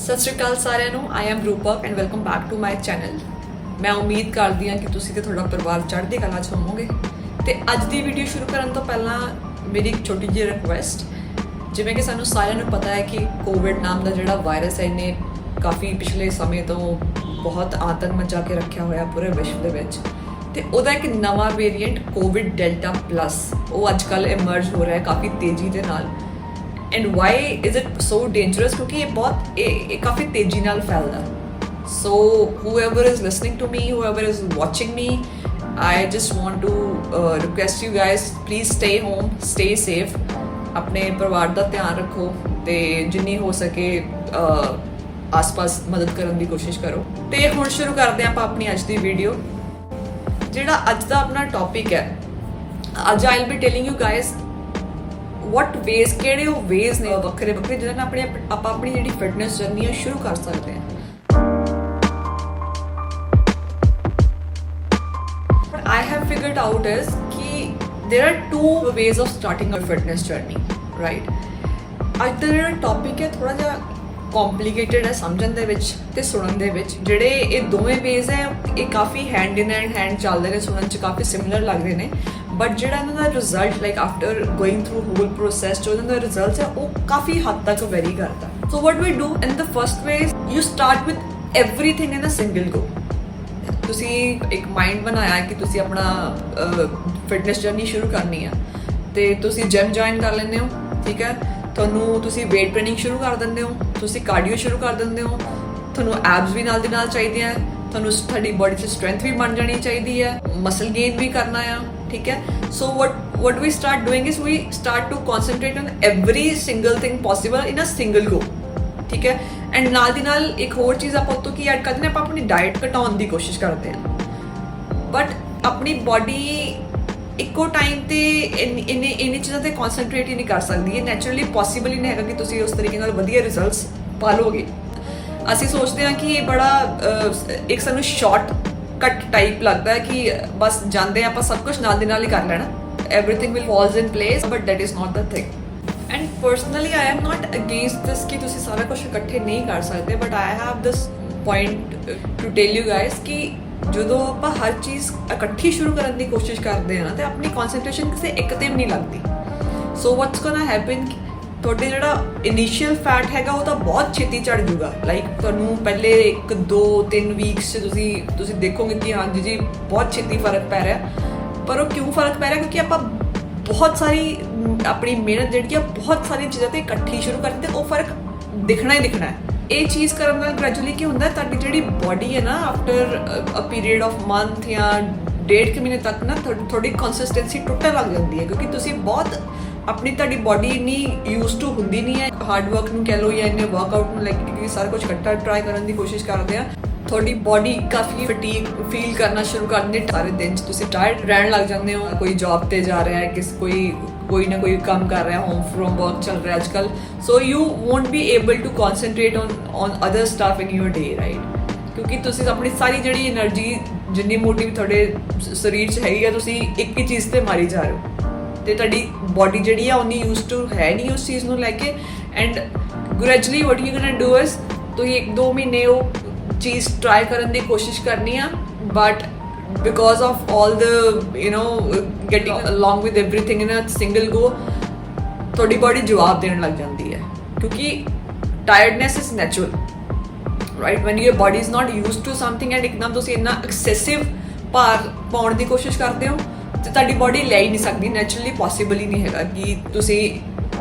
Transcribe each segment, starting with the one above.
ਸਤਿ ਸ਼੍ਰੀ ਅਕਾਲ ਸਾਰਿਆਂ ਨੂੰ। I am Rupak and welcome back to my channel. ਮੈਂ ਉਮੀਦ ਕਰਦੀ ਹਾਂ ਕਿ ਤੁਸੀਂ ਤੇ ਤੁਹਾਡਾ ਪਰਿਵਾਰ ਚੜ੍ਹਦੀ ਕਲਾ 'ਚ ਹੋਵੋਗੇ। ਤੇ ਅੱਜ ਦੀ ਵੀਡੀਓ ਸ਼ੁਰੂ ਕਰਨ ਤੋਂ ਪਹਿਲਾਂ ਮੇਰੀ ਇੱਕ ਛੋਟੀ ਜਿਹੀ ਰਿਕੁਐਸਟ, ਜਿਵੇਂ ਕਿ ਸਾਨੂੰ ਸਾਰਿਆਂ ਨੂੰ ਪਤਾ ਹੈ ਕਿ ਕੋਵਿਡ ਨਾਮ ਦਾ ਜਿਹੜਾ ਵਾਇਰਸ ਹੈ ਇਹਨੇ ਕਾਫੀ ਪਿਛਲੇ ਸਮੇਂ ਤੋਂ ਬਹੁਤ ਆਤੰਕ ਮਚਾ ਕੇ ਰੱਖਿਆ ਹੋਇਆ ਪੂਰੇ ਵਿਸ਼ਵ ਦੇ ਵਿੱਚ। ਤੇ ਉਹਦਾ ਇੱਕ ਨਵਾਂ ਵੇਰੀਐਂਟ ਕੋਵਿਡ ਡੈਲਟਾ ਪਲੱਸ ਉਹ ਅੱਜ ਕੱਲ੍ਹ ਇਮਰਜ ਹੋ ਰਿਹਾ ਹੈ ਕਾਫੀ ਤੇਜ਼ੀ ਦੇ ਨਾਲ। And why is it so dangerous? क्योंकि ये काफ़ी तेज़ी नाल फैलदा। सो whoever is listening to me, whoever is watching me, I just want to request you guys, please stay home, stay safe, अपने परिवार का ध्यान रखो ते जिन्नी हो सके आस पास मदद करने की कोशिश करो। तो हुण शुरू करते हैं आप अपनी अज की वीडियो। जिहड़ा अज का अपना टॉपिक है, अज I will be telling you guys what ways किहड़े ਉਹ वेज ने ਵੱਖਰੇ ਵੱਖਰੇ ਜਿਹਨਾਂ ਨਾਲ ਆਪਾਂ ਆਪਣੀ ਜਿਹੜੀ ਫਿਟਨੈਸ ਜਰਨੀ ਹੈ ਸ਼ੁਰੂ ਕਰ ਸਕਦੇ ਹਾਂ। What I have figured out is ਕਿ there are two ways of starting a fitness journey, right? ਅੱਜ ਦਾ ਜਿਹੜਾ ਟੌਪਿਕ ਹੈ ਥੋੜਾ ਜਿਹਾ ਕੰਪਲਿਕੇਟਡ ਹੈ ਸਮਝਣ ਦੇ ਵਿੱਚ ਤੇ ਸੁਣਨ ਦੇ ਵਿੱਚ। ਜਿਹੜੇ ਇਹ ਦੋਵੇਂ ਵੇਜ਼ ਹੈ ਇਹ ਕਾਫੀ ਹੈਂਡ ਇਨ ਹੈਂਡ ਚੱਲਦੇ ਨੇ, ਸੁਣਨ 'ਚ ਕਾਫੀ ਸਿਮਿਲਰ ਲੱਗਦੇ ਨੇ, बट ਜਿਹੜਾ ਇਹਨਾਂ ਦਾ result like after going through whole process ਜੋ ਇਹਨਾਂ ਦਾ ਰਿਜ਼ਲਟ ਹੈ ਉਹ ਕਾਫੀ ਹੱਦ ਤੱਕ ਵੈਰੀ ਕਰਦਾ। So what we do in the first way, you start with everything in a single go. ਤੁਸੀਂ ਇੱਕ ਮਾਈਂਡ ਬਣਾਇਆ ਕਿ ਤੁਸੀਂ ਆਪਣਾ ਫਿਟਨੈਸ ਜਰਨੀ ਸ਼ੁਰੂ ਕਰਨੀ ਆ ਤੇ ਤੁਸੀਂ ਜਿਮ ਜੁਆਇਨ ਕਰ ਲੈਂਦੇ ਹੋ, ਠੀਕ ਹੈ। ਤੁਹਾਨੂੰ ਤੁਸੀਂ ਵੇਟ ਟ੍ਰੇਨਿੰਗ ਸ਼ੁਰੂ ਕਰ ਦਿੰਦੇ ਹੋ, ਤੁਸੀਂ ਕਾਰਡੀਓ ਸ਼ੁਰੂ ਕਰ ਦਿੰਦੇ ਹੋ, ਤੁਹਾਨੂੰ ਐਬਸ ਵੀ ਨਾਲ ਦੀ ਨਾਲ ਚਾਹੀਦੀਆਂ, ਤੁਹਾਨੂੰ ਤੁਹਾਡੀ ਬੋਡੀ 'ਚ ਸਟਰੈਂਥ ਵੀ ਬਣ ਜਾਣੀ ਚਾਹੀਦੀ ਹੈ, ਮਸਲ ਗੇਨ ਵੀ ਕਰਨਾ ਆ, ठीक है। So what we start doing is we start to concentrate on every single thing possible in a single go, ठीक है। एंड नाल दी नाल एक होर चीज़ आप उत्तों की ऐड करते हैं, आप अपनी डाइट घटाने की कोशिश करते हैं, बट अपनी बॉडी ਇੱਕੋ ਟਾਈਮ ਤੇ ਇੰਨੀ ਚੀਜ਼ਾਂ ਤੇ ਕਨਸੈਂਟਰੇਟ ਹੀ ਨਹੀਂ ਕਰ ਸਕਦੀ। ਇਹ ਨੈਚੁਰਲੀ ਪੋਸੀਬਲ ਹੀ ਨਹੀਂ ਹੈਗਾ ਕਿ ਤੁਸੀਂ ਉਸ ਤਰੀਕੇ ਨਾਲ ਵਧੀਆ ਰਿਜ਼ਲਟਸ ਪਾ ਲਓਗੇ। ਅਸੀਂ ਸੋਚਦੇ ਹਾਂ ਕਿ ਇਹ ਬੜਾ ਇੱਕ ਸਾਨੂੰ ਸ਼ਾਰਟ कट टाइप लगता है कि बस जाते हैं आप सब कुछ नाल दी नाल ही कर लेना, everything will falls in place, but that is not the thing. And personally I am not against this कि तुसी सारा कुछ इकट्ठे नहीं कर सकते, but I have this point to tell you guys कि ਜਦੋਂ ਆਪਾਂ ਹਰ ਚੀਜ਼ ਇਕੱਠੀ ਸ਼ੁਰੂ ਕਰਨ ਦੀ ਕੋਸ਼ਿਸ਼ ਕਰਦੇ ਹਾਂ ਤੇ ਆਪਣੀ ਕਨਸੈਂਟਰੇਸ਼ਨ ਕਿਸੇ ਇੱਕ ਤੇ ਵੀ ਨਹੀਂ ਲੱਗਦੀ। ਸੋ ਵਾਟਸ ਗੋਨਾ ਹੈਪਨ, ਤੁਹਾਡੇ ਜਿਹੜਾ ਇਨੀਸ਼ੀਅਲ ਫੈਟ ਹੈਗਾ ਉਹ ਤਾਂ ਬਹੁਤ ਛੇਤੀ ਚੜ ਜੂਗਾ। ਲਾਈਕ ਤੁਹਾਨੂੰ ਪਹਿਲੇ 1-2-3 ਵੀਕਸ 'ਚ ਤੁਸੀਂ ਦੇਖੋਗੇ ਕਿ ਹਾਂਜੀ ਜੀ ਬਹੁਤ ਛੇਤੀ ਫਰਕ ਪੈ ਰਿਹਾ। ਪਰ ਉਹ ਕਿਉਂ ਫਰਕ ਪੈ ਰਿਹਾ? ਕਿਉਂਕਿ ਆਪਾਂ ਬਹੁਤ ਸਾਰੀ ਆਪਣੀ ਮਿਹਨਤ ਜਿਹੜੀ ਆ ਬਹੁਤ ਸਾਰੀ ਚੀਜ਼ਾਂ ਤੇ ਇਕੱਠੀ ਸ਼ੁਰੂ ਕਰਦੇ, ਉਹ ਫਰਕ ਦਿਖਣਾ ਹੀ ਦਿਖਣਾ ਹੈ। ਇਹ ਚੀਜ਼ ਕਰਨ ਨਾਲ ਗ੍ਰੈਜੂਅਲੀ ਕੀ ਹੁੰਦਾ, ਤੁਹਾਡੀ ਜਿਹੜੀ ਬੋਡੀ ਹੈ ਨਾ after a period of month ਜਾਂ 1.5 ਮਹੀਨੇ ਤੱਕ ਨਾ ਤੁਹਾਡੀ ਕੰਸਿਸਟੈਂਸੀ ਟੁੱਟਣ ਲੱਗ ਜਾਂਦੀ ਹੈ, ਕਿਉਂਕਿ ਤੁਸੀਂ ਬਹੁਤ ਆਪਣੀ ਤੁਹਾਡੀ ਬੋਡੀ ਇੰਨੀ ਯੂਜ਼ ਟੂ ਹੁੰਦੀ ਨਹੀਂ ਹੈ ਹਾਰਡ ਵਰਕ ਨੂੰ ਕਹਿ ਲਓ ਜਾਂ ਇੰਨੇ ਵਰਕਆਊਟ ਨੂੰ, ਲਾਈਕ ਕਿ ਸਾਰਾ ਕੁਝ ਇਕੱਠਾ ਟਰਾਈ ਕਰਨ ਦੀ ਕੋਸ਼ਿਸ਼ ਕਰਦੇ ਆ। ਤੁਹਾਡੀ ਬੋਡੀ ਕਾਫੀ ਫਟੀਗ ਫੀਲ ਕਰਨਾ ਸ਼ੁਰੂ ਕਰ ਦਿੰਦੀ, ਸਾਰੇ ਦਿਨ 'ਚ ਤੁਸੀਂ ਟਾਇਰਡ ਰਹਿਣ ਲੱਗ ਜਾਂਦੇ ਹੋ। ਕੋਈ ਜੌਬ ਤੇ ਜਾ ਰਿਹਾ ਹੈ, ਕੋਈ ਨਾ ਕੋਈ ਕੰਮ ਕਰ ਰਿਹਾ, ਹੋਮ ਫਰੋਮ ਵਰਕ ਚੱਲ ਰਿਹਾ ਅੱਜ ਕੱਲ੍ਹ। So you won't be able to concentrate on other stuff in your day, right? ਕਿਉਂਕਿ ਤੁਸੀਂ ਆਪਣੀ ਸਾਰੀ ਜਿਹੜੀ એનર્ਜੀ ਜਿੰਨੀ ਮੋਟੀ ਤੁਹਾਡੇ ਸਰੀਰ 'ਚ ਹੈਗੀ ਆ ਤੁਸੀਂ ਇੱਕ ਹੀ ਚੀਜ਼ 'ਤੇ ਮਾਰੀ ਜਾ ਰਹੇ ਹੋ ਤੇ ਤੁਹਾਡੀ ਬੋਡੀ ਜਿਹੜੀ ਆ ਉਨੀ ਯੂਜ਼ ਟੂ ਹੈ ਨਹੀਂ ਉਸ ਚੀਜ਼ ਨੂੰ ਲੈ ਕੇ। And gradually what you can do is ਤੁਸੀਂ 1-2 ਮਹੀਨੇ ਉਹ ਚੀਜ਼ ਟਰਾਈ ਕਰਨ ਦੀ ਕੋਸ਼ਿਸ਼ ਕਰਨੀ ਆ, but because of all the getting along with everything in a single go ਤੁਹਾਡੀ ਬੋਡੀ ਜਵਾਬ ਦੇਣ ਲੱਗ ਜਾਂਦੀ ਹੈ, ਕਿਉਂਕਿ tiredness is natural, right? when your body is not used to something and ਇੱਕਦਮ ਤੁਸੀਂ ਇੰਨਾ excessive ਭਾਰ ਪਾਉਣ ਦੀ ਕੋਸ਼ਿਸ਼ ਕਰਦੇ ਹੋ ਤੇ ਤੁਹਾਡੀ ਬੋਡੀ ਲੈ ਹੀ ਨਹੀਂ ਸਕਦੀ। ਨੈਚੁਰਲੀ ਪੋਸੀਬਲ ਹੀ ਨਹੀਂ ਹੈਗਾ ਕਿ ਤੁਸੀਂ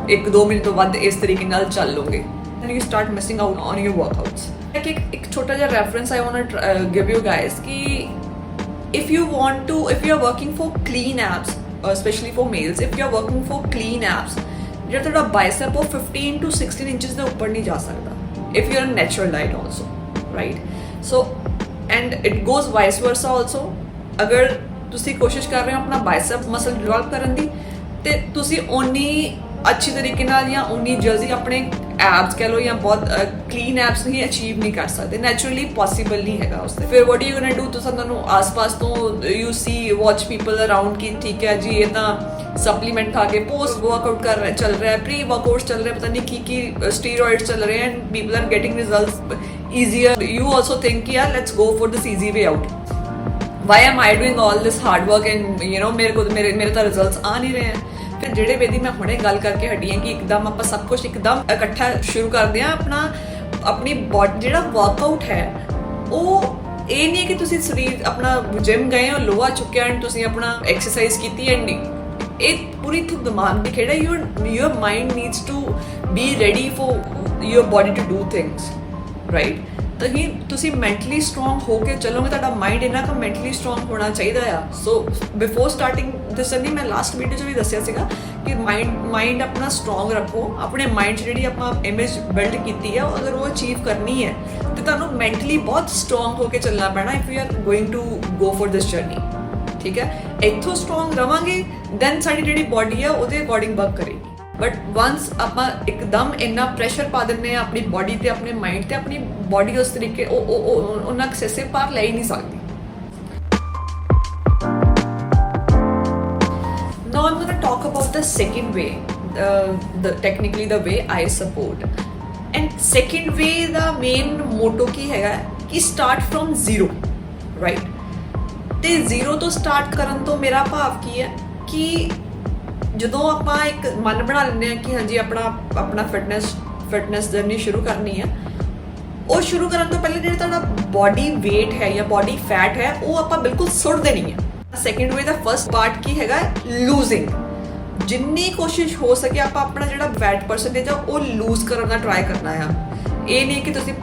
1-2 ਮਹੀਨੇ ਤੋਂ ਵੱਧ ਇਸ ਤਰੀਕੇ ਨਾਲ ਚੱਲ ਲੋਗੇ। and you start missing out on your workouts। ਇੱਕ ਛੋਟਾ ਜਿਹਾ reference I want to give you guys ਕਿ if you are working for clean abs, especially for males, if you are working for clean abs, ਜਿਹੜਾ ਤੁਹਾਡਾ bicep ਉਹ 15 to 16 inches ਦੇ ਉੱਪਰ ਨਹੀਂ ਜਾ ਸਕਦਾ if you are on natural diet also, right? So and it goes vice versa also। ਅਗਰ ਤੁਸੀਂ ਕੋਸ਼ਿਸ਼ ਕਰ ਰਹੇ ਹੋ ਆਪਣਾ bicep muscle develop ਕਰਨ ਦੀ ਤੇ ਤੁਸੀਂ ਓਨੀ ਅੱਛੀ ਤਰੀਕੇ ਨਾਲ ਜਾਂ ਓਨੀ ਜਲਦੀ ਆਪਣੇ ਐਬਸ कह लो या बहुत क्लीन ਐਬਸ ਨਹੀਂ ਅਚੀਵ ਨਹੀਂ ਕਰ ਸਕਦੇ ਨੈਚੁਰਲੀ ਪੋਸੀਬਲ ਨਹੀਂ ਹੈਗਾ ਉਸ ਤੇ ਫਿਰ ਵਾਟ ਯੂ ਗੋਨਾ ਡੂ ਤੁਸੀਂ ਤੁਹਾਨੂੰ ਆਸ-ਪਾਸ ਤੋਂ you C watch people around ਕਿ ਠੀਕ ਹੈ ਜੀ ਇਹ ਤਾਂ सप्लीमेंट खा के पोस्ट वर्कआउट कर रहे चल रहा है प्री वर्कआउट चल रहे हैं पता नहीं की स्टीरॉइड्स चल रहे हैं and people are getting results easier you also think यार let's go for this easy way out why am I doing all this hard work and you know मेरे को मेरे तो रिजल्ट्स आ नहीं रहे हैं फिर ਜਿਹੜੇ ਵੇਦੀ ਮੈਂ ਹੁਣੇ ਗੱਲ ਕਰਕੇ ਹਟੀ ਹਾਂ ਕਿ ਇੱਕਦਮ ਆਪਾਂ ਸਭ ਕੁਝ ਇੱਕਦਮ ਇਕੱਠਾ ਸ਼ੁਰੂ ਕਰਦੇ ਹਾਂ ਆਪਣੀ ਬੋਡੀ ਜਿਹੜਾ ਵਰਕਆਊਟ ਹੈ ਉਹ ਇਹ ਨਹੀਂ ਕਿ ਤੁਸੀਂ ਸਰੀਰ ਆਪਣਾ ਜਿਮ ਗਏ ਹੋ ਲੋਹਾ ਚੁੱਕਿਆ ਐਂਡ ਤੁਸੀਂ ਆਪਣਾ ਐਕਸਰਸਾਈਜ਼ ਕੀਤੀ ਐਂਡ ਇਹ ਪੂਰੀ ਦਿਮਾਗ ਦੀ ਖੇਡ ਹੈ your mind needs to be ready for your body to do things right ਤਾਂ ਹੀ ਤੁਸੀਂ ਮੈਂਟਲੀ ਸਟਰੋਂਗ ਹੋ ਕੇ ਚੱਲੋਗੇ ਤੁਹਾਡਾ ਮਾਈਂਡ ਇੰਨਾ ਕੁ ਮੈਂਟਲੀ ਸਟਰੋਂਗ ਹੋਣਾ ਚਾਹੀਦਾ ਆ ਸੋ ਬਿਫੋਰ ਸਟਾਰਟਿੰਗ ਦਿਸ ਜਰਨੀ ਮੈਂ ਲਾਸਟ ਵੀਡੀਓ 'ਚ ਵੀ ਦੱਸਿਆ ਸੀਗਾ ਕਿ ਮਾਈਂਡ ਆਪਣਾ ਸਟਰੋਂਗ ਰੱਖੋ ਆਪਣੇ ਮਾਈਂਡ 'ਚ ਜਿਹੜੀ ਆਪਾਂ ਇਮੇਜ ਬਿਲਡ ਕੀਤੀ ਆ ਅਗਰ ਉਹ ਅਚੀਵ ਕਰਨੀ ਹੈ ਤੇ ਤੁਹਾਨੂੰ ਮੈਂਟਲੀ ਬਹੁਤ ਸਟਰੋਂਗ ਹੋ ਕੇ ਚੱਲਣਾ ਪੈਣਾ if you are going to go for this journey ਠੀਕ ਹੈ ਇੱਥੋਂ ਸਟਰੋਂਗ ਰਵਾਂਗੇ ਦੈਨ ਸਾਡੀ ਜਿਹੜੀ ਬੋਡੀ ਆ ਉਹਦੇ ਅਕੋਰਡਿੰਗ ਵਰਕ ਕਰੇਗੀ ਬਟ ਵਨਸ ਆਪਾਂ ਇੱਕਦਮ ਇੰਨਾ ਪ੍ਰੈਸ਼ਰ ਪਾ ਦਿੰਦੇ ਆ ਆਪਣੀ ਬੋਡੀ ਤੇ ਆਪਣੇ ਮਾਈਂਡ ਤੇ ਆਪਣੀ ਬੋਡੀ ਉਸ ਤਰੀਕੇ ਉਹ ਉਹਨਾਂ ਐਕਸੈਸਿਵ ਪਾਰ ਲੈ ਹੀ ਨਹੀਂ ਸਕਦੀ now I'm going to talk about the second way technically the way I support and second way the main motto ਕੀ ਹੈਗਾ ਕਿ start from zero right ਤੇ ਜ਼ੀਰੋ ਤੋਂ ਸਟਾਰਟ ਕਰਨ ਤੋਂ ਮੇਰਾ ਭਾਵ ਕੀ ਹੈ ਕਿ ਜਦੋਂ ਆਪਾਂ ਇੱਕ ਮਨ ਬਣਾ ਲੈਂਦੇ ਹਾਂ ਕਿ ਹਾਂਜੀ ਆਪਣਾ ਫਿਟਨੈਸ ਜਰਨੀ ਸ਼ੁਰੂ ਕਰਨੀ ਹੈ ਉਹ ਸ਼ੁਰੂ ਕਰਨ ਤੋਂ ਪਹਿਲੇ ਜਿਹੜਾ ਤੁਹਾਡਾ ਬੋਡੀ weight ਹੈ ਜਾਂ ਬੋਡੀ ਫੈਟ ਹੈ ਉਹ ਆਪਾਂ ਬਿਲਕੁਲ ਸੁੱਟ ਦੇਣੀ ਹੈ ਸੈਕਿੰਡ ਵੇ ਦਾ ਫਰਸਟ ਪਾਰਟ ਕੀ ਹੈਗਾ ਲੂਜ਼ਿੰਗ ਜਿੰਨੀ ਕੋਸ਼ਿਸ਼ ਹੋ ਸਕੇ ਆਪਾਂ ਆਪਣਾ ਜਿਹੜਾ ਫੈਟ ਪਰਸੈਂਟੇਜ ਆ ਉਹ ਲੂਜ਼ ਕਰਨ ਦਾ ਟਰਾਈ ਕਰਨਾ ਆ ਇਹ ਨਹੀਂ ਕਿ ਤੁਸੀਂ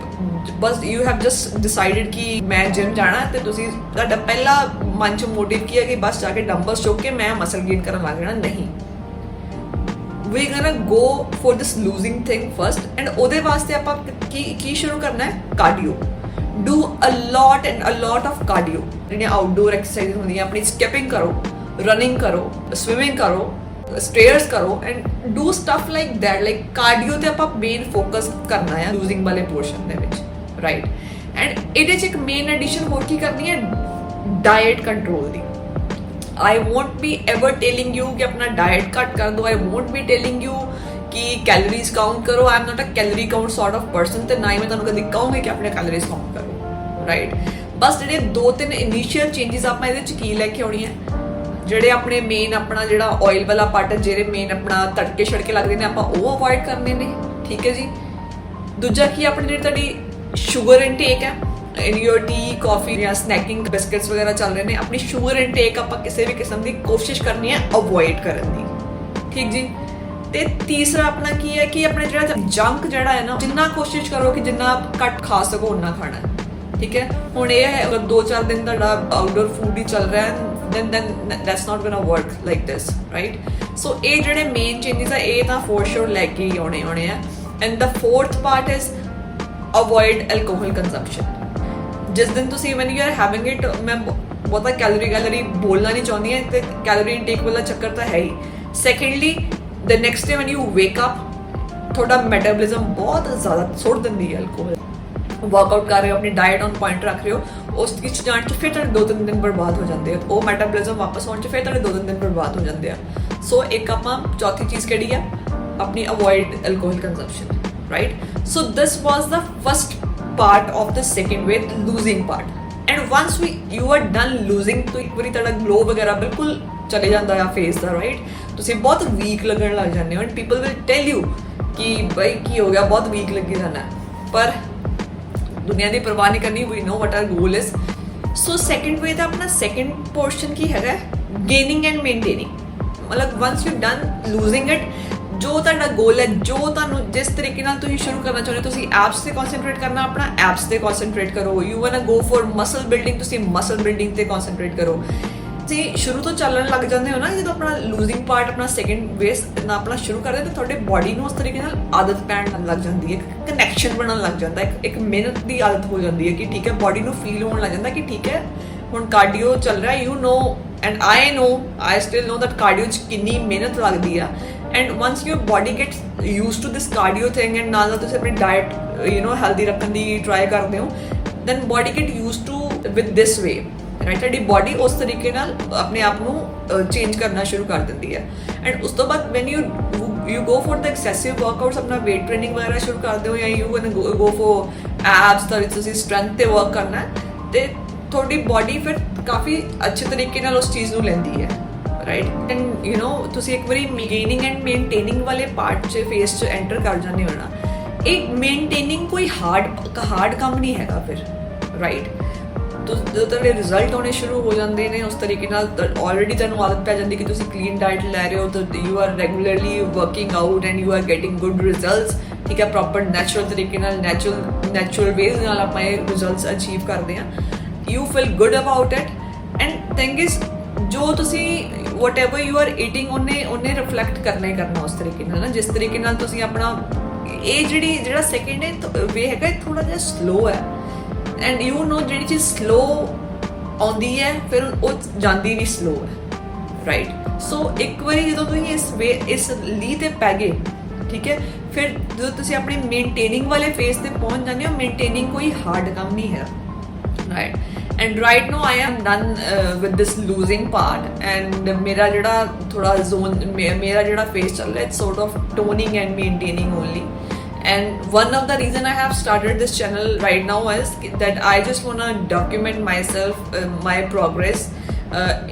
ਬਸ ਯੂ ਹੈਵ ਜਸਟ ਡਿਸਾਈਡਡ ਕਿ ਮੈਂ ਜਿਮ ਜਾਣਾ ਤੇ ਤੁਸੀਂ ਤੁਹਾਡਾ ਪਹਿਲਾ ਮਨ 'ਚ ਮੋਟਿਵ ਕੀ ਹੈ ਕਿ ਬਸ ਜਾ ਕੇ ਡੰਬਲਸ ਚੁੱਕ ਕੇ ਮੈਂ ਮਸਲ ਗੇਨ ਕਰਨ ਲੱਗ ਜਾਣਾ ਨਹੀਂ we gonna go for this losing thing first and ਉਹਦੇ ਵਾਸਤੇ ਆਪਾਂ ਕੀ ਸ਼ੁਰੂ ਕਰਨਾ ਹੈ cardio do a lot of cardio ਜਿਹੜੀਆਂ ਆਊਟਡੋਰ ਐਕਸਰਸਾਈਜ਼ ਹੁੰਦੀਆਂ ਆਪਣੀ ਸਕਿਪਿੰਗ ਕਰੋ ਰਨਿੰਗ ਕਰੋ ਸਵਿਮਿੰਗ ਕਰੋ ਸਟੇਅਰਸ ਕਰੋ and do stuff like that like cardio ਤੇ ਆਪਾਂ ਮੇਨ ਫੋਕਸ ਕਰਨਾ ਹੈ ਲੂਜ਼ਿੰਗ ਵਾਲੇ ਪੋਰਸ਼ਨ ਦੇ ਵਿੱਚ ਰਾਈਟ ਐਂਡ ਇਹਦੇ 'ਚ ਇੱਕ ਮੇਨ ਐਡੀਸ਼ਨ ਹੋਰ ਕੀ ਕਰਨੀ ਹੈ diet control the I won't be ever telling you कि अपना डाइट कट कर दो I won't be telling you कि कैलोरीज काउंट करो I am not a calorie count sort of person ਤੇ ਨਾ ਹੀ ਮੈਂ ਤੁਹਾਨੂੰ ਕਦੇ ਕਹੂੰਗੀ ਕਿ ਆਪਣੇ ਕੈਲੋਰੀਜ਼ ਕਾਊਂਟ ਕਰੋ ਰਾਈਟ ਬਸ ਜਿਹੜੇ 2-3 ਇਨੀਸ਼ੀਅਲ ਚੇਂਜਸ ਆਪਾਂ ਇਹਦੇ 'ਚ ਕੀ ਲੈ ਕੇ ਆਉਣੀ ਹੈ ਜਿਹੜੇ ਆਪਣੇ ਮੇਨ ਆਪਣਾ ਜਿਹੜਾ ਆਇਲ ਵਾਲਾ ਪਾਰਟ ਜਿਹੜੇ ਮੇਨ ਆਪਣਾ ਤੜਕੇ ਛੜਕੇ ਲੱਗਦੇ ਨੇ ਆਪਾਂ ਉਹ ਅਵੋਇਡ ਕਰਨੇ ਨੇ ਠੀਕ ਹੈ ਜੀ ਦੂਜਾ ਕੀ ਆਪਣੀ ਜਿਹੜੀ ਤੁਹਾਡੀ ਸ਼ੂਗਰ ਇਨਟੇਕ ਹੈ in your tea coffee ਜਾਂ snacking biscuits ਵਗੈਰਾ ਚੱਲ ਰਹੇ ਨੇ ਆਪਣੀ ਸ਼ੂਗਰ ਇਨਟੇਕ ਆਪਾਂ ਕਿਸੇ ਵੀ ਕਿਸਮ ਦੀ ਕੋਸ਼ਿਸ਼ ਕਰਨੀ ਹੈ ਅਵੋਇਡ ਕਰਨ ਦੀ ਠੀਕ ਜੀ ਤੇ ਤੀਸਰਾ ਆਪਣਾ ਕੀ ਹੈ ਕਿ ਆਪਣੇ ਜਿਹੜਾ ਜੰਕ ਜਿਹੜਾ ਹੈ ਨਾ ਜਿੰਨਾ ਕੋਸ਼ਿਸ਼ ਕਰੋ ਕਿ ਜਿੰਨਾ ਘੱਟ ਖਾ ਸਕੋ ਉਨਾ ਖਾਣਾ ਠੀਕ ਹੈ ਹੁਣ ਇਹ ਹੈ ਅਗਰ 2-4 ਦਿਨ ਤੁਹਾਡਾ ਆਊਟਡੋਰ ਫੂਡ ਹੀ ਚੱਲ ਰਿਹਾ ਹੈ then that's not gonna work like this right so ਇਹ ਜਿਹੜੇ ਮੇਨ ਚੇਂਜਸ ਆ ਇਹ ਤਾਂ for sure ਲੈ ਕੇ ਹੀ ਆਉਣੇ ਆ and the fourth part is avoid alcohol consumption ਜਿਸ ਦਿਨ ਤੁਸੀਂ when you are having it ਮੈਂ ਬਹੁਤਾ ਕੈਲੋਰੀ ਬੋਲਣਾ ਨਹੀਂ ਚਾਹੁੰਦੀ ਹਾਂ ਤੇ ਕੈਲੋਰੀ ਇਨਟੇਕ ਵਾਲਾ ਚੱਕਰ ਤਾਂ ਹੈ ਹੀ secondly the next day when you wake up ਤੁਹਾਡਾ ਮੈਟਾਬੋਲਿਜ਼ਮ ਬਹੁਤ ਜ਼ਿਆਦਾ ਸੁੱਟ ਦਿੰਦੀ ਹੈ ਅਲਕੋਹਲ वर्कआउट कर रहे हो अपनी डाइट ऑन पॉइंट रख रहे हो उस जान च फिर 2-3 दिन बर्बाद हो जाते हैं वो मैटाबोलिज्म वापस आने फिर 2-3 दिन बर्बाद हो जाते हैं सो एक आप चौथी चीज़ केड़ी है अपनी avoid alcohol consumption right so this was the first part of the second weight losing part and once you are done losing तो एक बारी तुहाडा ग्लो वगैरह बिल्कुल चले जाता है फेस का राइट तुसीं बहुत वीक लगन लग जाते हो and people will tell you कि भाई की हो गया बहुत वीक लगी जाना पर दुनिया की परवाह नहीं करनी we know what our goal is so second way का अपना सैकेंड पोर्शन की है गेनिंग एंड मेनटेनिंग मतलब once you done losing it जो तुहाडा गोल है जो तुहानूं जिस तरीके नाल तुसीं शुरू करना चाहुंदे हो तुसीं एप्स ते कॉन्सनट्रेट करना अपना एप्स ते कॉन्सनट्रेट करो you want to go for muscle building तुसीं मसल बिल्डिंग ते कॉन्सनट्रेट करो ਤੁਸੀਂ ਸ਼ੁਰੂ ਤੋਂ ਚੱਲਣ ਲੱਗ ਜਾਂਦੇ ਹੋ ਨਾ ਜਦੋਂ ਆਪਣਾ ਲੂਜ਼ਿੰਗ ਪਾਰਟ ਆਪਣਾ ਸੈਕਿੰਡ ਵੇਸ ਨਾ ਆਪਣਾ ਸ਼ੁਰੂ ਕਰਦੇ ਤਾਂ ਤੁਹਾਡੇ ਬਾਡੀ ਨੂੰ ਉਸ ਤਰੀਕੇ ਨਾਲ ਆਦਤ ਪੈਣ ਲੱਗ ਜਾਂਦੀ ਹੈ ਕਨੈਕਸ਼ਨ ਬਣਨ ਲੱਗ ਜਾਂਦਾ ਇੱਕ ਮਿਹਨਤ ਦੀ ਆਦਤ ਹੋ ਜਾਂਦੀ ਹੈ ਕਿ ਠੀਕ ਹੈ ਬਾਡੀ ਨੂੰ ਫੀਲ ਹੋਣ ਲੱਗ ਜਾਂਦਾ ਕਿ ਠੀਕ ਹੈ ਹੁਣ ਕਾਰਡੀਓ ਚੱਲ ਰਿਹਾ you know and I know I still know that cardio 'ਚ ਕਿੰਨੀ ਮਿਹਨਤ ਲੱਗਦੀ ਆ and once your body gets used to this cardio thing and ਨਾਲ ਤੁਸੀਂ ਆਪਣੀ diet healthy ਰੱਖਣ ਦੀ try ਕਰਦੇ ਹੋ, then body get used to with this way, right? ਤੁਹਾਡੀ body ਉਸ ਤਰੀਕੇ ਨਾਲ ਆਪਣੇ ਆਪ ਨੂੰ change ਕਰਨਾ ਸ਼ੁਰੂ ਕਰ ਦਿੰਦੀ ਹੈ। and ਉਸ ਤੋਂ ਬਾਅਦ when you go for the excessive workouts, ਆਪਣਾ weight training ਵਗੈਰਾ ਸ਼ੁਰੂ ਕਰਦੇ ਹੋ, ਜਾਂ you gonna go for abs, ਤਾਂ ਤੁਸੀਂ strength ਤੇ work ਕਰਨਾ ਹੈ, ਤੇ ਤੁਹਾਡੀ body ਫਿਰ ਕਾਫੀ ਅੱਛੇ ਤਰੀਕੇ ਨਾਲ ਉਸ ਚੀਜ਼ ਨੂੰ ਲੈਂਦੀ ਹੈ, ਰਾਈਟ? ਐਂਡ ਤੁਸੀਂ ਇੱਕ ਵਾਰੀ ਗੇਨਿੰਗ ਐਂਡ ਮੇਨਟੇਨਿੰਗ ਵਾਲੇ ਪਾਰਟ 'ਚ ਫੇਸ 'ਚ ਐਂਟਰ ਕਰ ਜਾਂਦੇ ਹੋ ਨਾ, ਇਹ ਮੇਨਟੇਨਿੰਗ ਕੋਈ ਹਾਰਡ ਕੰਮ ਨਹੀਂ ਹੈਗਾ ਫਿਰ, ਰਾਈਟ? ਜਦੋਂ ਤੁਹਾਡੇ ਰਿਜ਼ਲਟ ਆਉਣੇ ਸ਼ੁਰੂ ਹੋ ਜਾਂਦੇ ਨੇ ਉਸ ਤਰੀਕੇ ਨਾਲ, ਆਲਰੇਡੀ ਤੁਹਾਨੂੰ ਆਦਤ ਪੈ ਜਾਂਦੀ ਕਿ ਤੁਸੀਂ ਕਲੀਨ ਡਾਈਟ ਲੈ ਰਹੇ ਹੋ, ਤਾਂ you are regularly working out and you are getting good results, ਠੀਕ ਹੈ? ਪ੍ਰੋਪਰ ਨੈਚੁਰਲ ਤਰੀਕੇ ਨਾਲ ਨੈਚੁਰਲ ਵੇਜ਼ ਨਾਲ ਆਪਾਂ ਇਹ ਰਿਜ਼ਲਟਸ ਅਚੀਵ ਕਰਦੇ ਹਾਂ, you feel good about it. And thing is, ਜੋ ਤੁਸੀਂ whatever you are eating ਉਹਨੇ ਰਿਫਲੈਕਟ ਕਰਨਾ ਹੀ ਕਰਨਾ ਉਸ ਤਰੀਕੇ ਨਾਲ ਨਾ, ਜਿਸ ਤਰੀਕੇ ਨਾਲ ਤੁਸੀਂ ਆਪਣਾ ਇਹ ਜਿਹੜਾ ਸੈਕਿੰਡ ਹੈ ਵੇ ਹੈਗਾ, ਥੋੜਾ ਜਿਹਾ ਸਲੋ ਹੈ। ਐਂਡ ਜਿਹੜੀ ਚੀਜ਼ ਸਲੋ ਆਉਂਦੀ ਹੈ ਫਿਰ ਉਹ ਜਾਂਦੀ ਵੀ ਸਲੋ ਹੈ, ਰਾਈਟ? ਸੋ ਇੱਕ ਵਾਰੀ ਜਦੋਂ ਤੁਸੀਂ ਇਸ ਲੀ ਤੇ ਪੈ ਗਏ, ਠੀਕ ਹੈ, ਫਿਰ ਜਦੋਂ ਤੁਸੀਂ ਆਪਣੀ ਮੇਨਟੇਨਿੰਗ ਵਾਲੇ ਫੇਸ ਤੇ ਪਹੁੰਚ ਜਾਂਦੇ ਹੋ, ਮੇਨਟੇਨਿੰਗ ਕੋਈ ਹਾਰਡ ਕੰਮ ਨਹੀਂ ਹੈ, right? And right now I am done with this losing part, and मेरा जड़ा थोड़ा zone, मेरा जड़ा phase चल रहा है, it's sort of toning and maintaining only. And one of the reason I have started this channel right now is that I just want to document myself, my progress,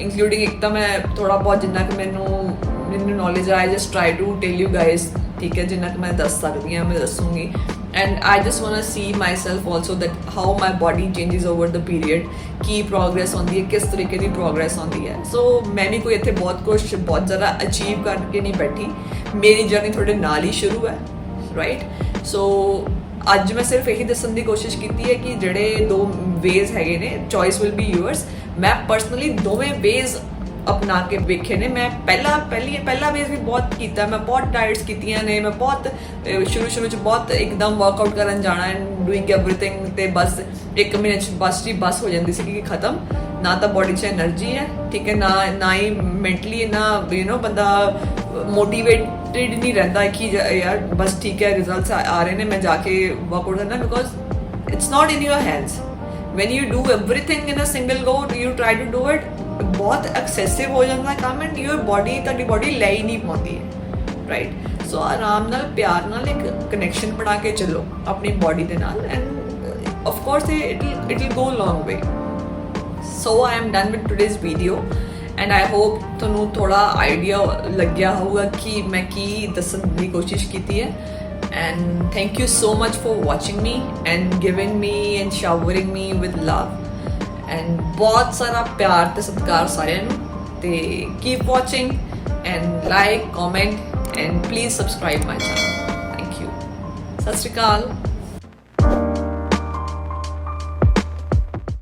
including एक तो मैं थोड़ा बहुत जिन्ना कि मैंने knowledge है, I just try to tell you guys, ठीक है? जिन्ना कि मैं दस सकती हूँ मैं दसूँगी। And I just want to see myself also that how my body changes over the period, की progress होती है, किस तरीके की progress होती है। So मैं भी कोई इतने बहुत कुछ बहुत ज़्यादा अचीव करके नहीं बैठी, मेरी जर्नी थोड़े नाल ही शुरू है, right? So ਅੱਜ ਮੈਂ ਸਿਰਫ ਇਹੀ ਦੱਸਣ ਦੀ ਕੋਸ਼ਿਸ਼ ਕੀਤੀ ਹੈ ਕਿ ਜਿਹੜੇ ਦੋ ਵੇਜ਼ ਹੈਗੇ ਨੇ, ਚੋਇਸ ਵਿਲ ਬੀ ਯੂਅਰਸ। ਮੈਂ ਪਰਸਨਲੀ ਦੋਵੇਂ ਵੇਜ਼ अपना के वेखे ने। मैं पहला ਵੇਜ਼ भी बहुत किया, मैं बहुत डाइट्स कीतियां ने, मैं बहुत शुरू बहुत एकदम वर्कआउट करन जाना एंड डूइंग एवरीथिंग, ते बस एक महीने बस हो जाती सी कि खत्म, ना तो बॉडी च एनर्जी है, ठीक है, ना ही मेंटली ना बंदा मोटिवेटेड नहीं रहता कि यार बस ठीक है रिजल्ट्स आ रहे हैं मैं जाके वर्कआउट करना, because it's not in your hands. when you do everything in a single go, you try to do it, बहुत एक्सेसिव हो जाता है काम, एंड योर बॉडी ਤੁਹਾਡੀ ਬॉडी ਲੈ ਹੀ ਨਹੀਂ ਪਾਉਂਦੀ ਹੈ, ਰਾਈਟ? ਸੋ ਆਰਾਮ ਨਾਲ ਪਿਆਰ ਨਾਲ ਇੱਕ ਕਨੈਕਸ਼ਨ ਬਣਾ ਕੇ ਚੱਲੋ ਆਪਣੀ ਬॉडी ਦੇ ਨਾਲ, end of course it will go long way. So I am done with today's video, and I hope ਤੁਹਾਨੂੰ ਥੋੜਾ ਆਈਡੀਆ ਲੱਗਿਆ ਹੋਊਗਾ ਕਿ ਮੈਂ ਕੀ ਦੱਸਣ ਦੀ ਕੋਸ਼ਿਸ਼ ਕੀਤੀ ਹੈ। And thank you so much for watching me and giving me and showering me with love, and बहुत सारा प्यार ते सत्कार सारिਆਂ ਨੂੰ, ਤੇ keep watching and like, comment and please subscribe my channel. Thank you. ਸਤਿ ਸ਼੍ਰੀ ਅਕਾਲ।